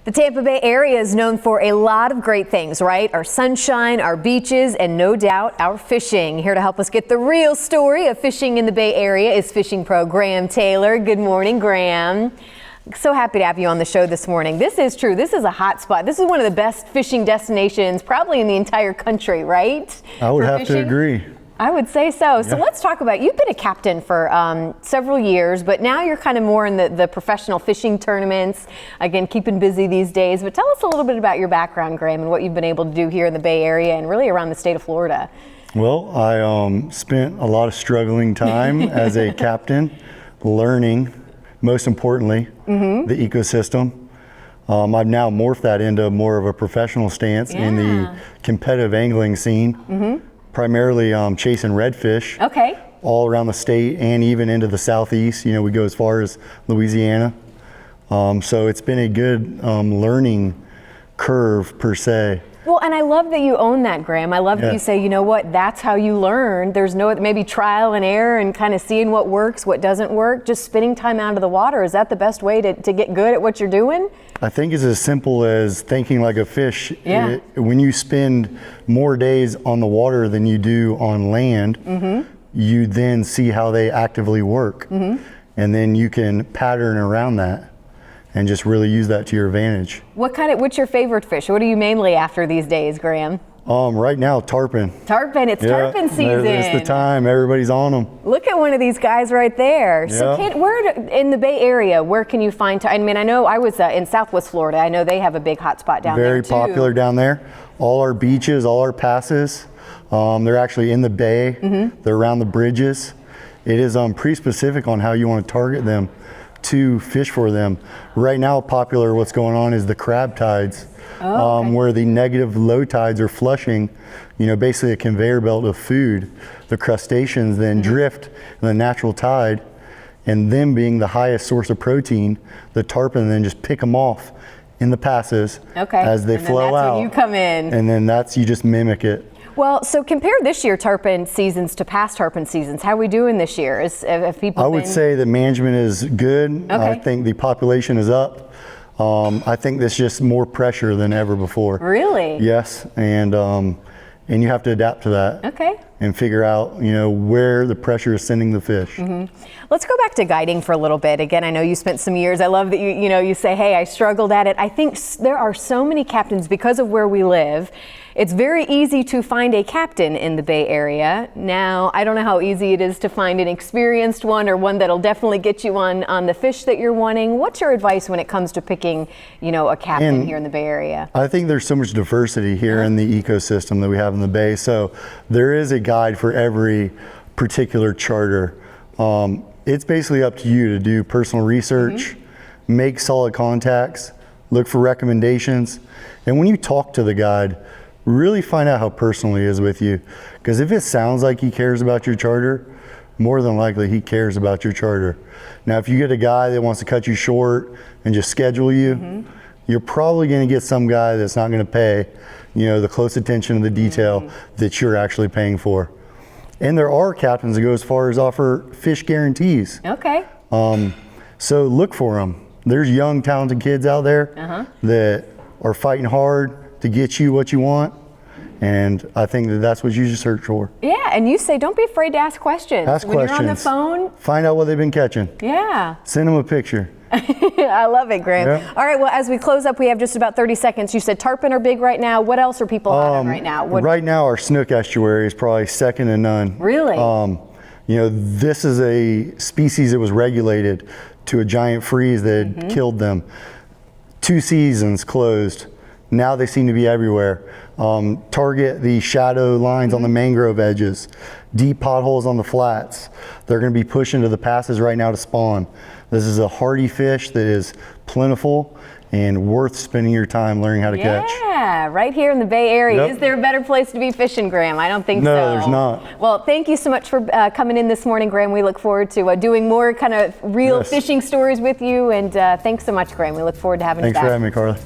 The Tampa Bay area is known for a lot of great things, right? Our sunshine, our beaches, and no doubt our fishing. Here to help us get the real story of fishing in the Bay Area is fishing pro Graham Taylor. Good morning, Graham. So happy to have you on the show this morning. This is true. This is a hot spot. This is one of the best fishing destinations probably in the entire country, right? I would have to agree. I would say so. So let's talk about, you've been a captain for several years, but now you're kind of more in the professional fishing tournaments. Again, keeping busy these days. But tell us a little bit about your background, Graham, and what you've been able to do here in the Bay Area and really around the state of Florida. Well, I spent a lot of struggling time as a captain, learning, most importantly, the ecosystem. I've now morphed that into more of a professional stance in the competitive angling scene. Primarily chasing redfish all around the state and even into the southeast. You know, we go as far as Louisiana. So it's been a good learning curve per se. Well, and I love that you own that, Graham. I love that you say, you know what, that's how you learn. There's no maybe trial and error and kind of seeing what works, what doesn't work. Just spending time out of the water. Is that the best way to get good at what you're doing? I think it's as simple as thinking like a fish. When you spend more days on the water than you do on land, you then see how they actively work. And then you can pattern around that and just really use that to your advantage. What's your favorite fish? What are you mainly after these days, Graham? Right now, tarpon. Tarpon, it's tarpon season. It's the time, everybody's on them. Look at one of these guys right there. So where in the Bay Area, where can you find, I mean, I know I was in Southwest Florida. I know they have a big hot spot down there too. Very popular down there. All our beaches, all our passes, they're actually in the bay. They're around the bridges. It is pretty specific on how you want to target them to fish for them. Right now, popular what's going on is the crab tides, where the negative low tides are flushing, you know, basically a conveyor belt of food. The crustaceans then drift in the natural tide, and them being the highest source of protein, the tarpon then just pick them off in the passes as they flow out. When you come in. And then you just mimic it. Well, so compare this year tarpon seasons to past tarpon seasons. How are we doing this year? I would say the management is good. I think the population is up. I think there's just more pressure than ever before. Really? Yes, and you have to adapt to that. And figure out, you know, where the pressure is sending the fish. Let's go back to guiding for a little bit. Again, I know you spent some years. I love that you say, hey, I struggled at it. I think there are so many captains because of where we live. It's very easy to find a captain in the Bay Area. Now, I don't know how easy it is to find an experienced one or one that'll definitely get you on the fish that you're wanting. What's your advice when it comes to picking, you know, a captain here in the Bay Area? I think there's so much diversity here in the ecosystem that we have in the Bay. So there is a guide for every particular charter. It's basically up to you to do personal research, make solid contacts, look for recommendations. And when you talk to the guide, really find out how personal he is with you. Because if it sounds like he cares about your charter, more than likely he cares about your charter. Now, if you get a guy that wants to cut you short and just schedule you, you're probably going to get some guy that's not going to pay, you know, the close attention to the detail that you're actually paying for. And there are captains that go as far as offer fish guarantees. So look for them. There's young, talented kids out there that are fighting hard to get you what you want, and I think that's what you should search for. Yeah, and you say don't be afraid to ask questions. When you're on the phone, find out what they've been catching. Send them a picture. I love it, Graham. All right, well, as we close up, we have just about 30 seconds. You said tarpon are big right now. What else are people on right now? Right now, our snook estuary is probably second to none. Really? You know, this is a species that was regulated to a giant freeze that had killed them. 2 seasons closed. Now they seem to be everywhere. Target the shadow lines on the mangrove edges, deep potholes on the flats. They're going to be pushed into the passes right now to spawn. This is a hardy fish that is plentiful and worth spending your time learning how to catch. Yeah, right here in the Bay Area. Is there a better place to be fishing, Graham? I don't think so. No, there's not. Well, thank you so much for coming in this morning, Graham. We look forward to doing more kind of real fishing stories with you. And thanks so much, Graham. We look forward to having you back. Thanks for having me, Carla.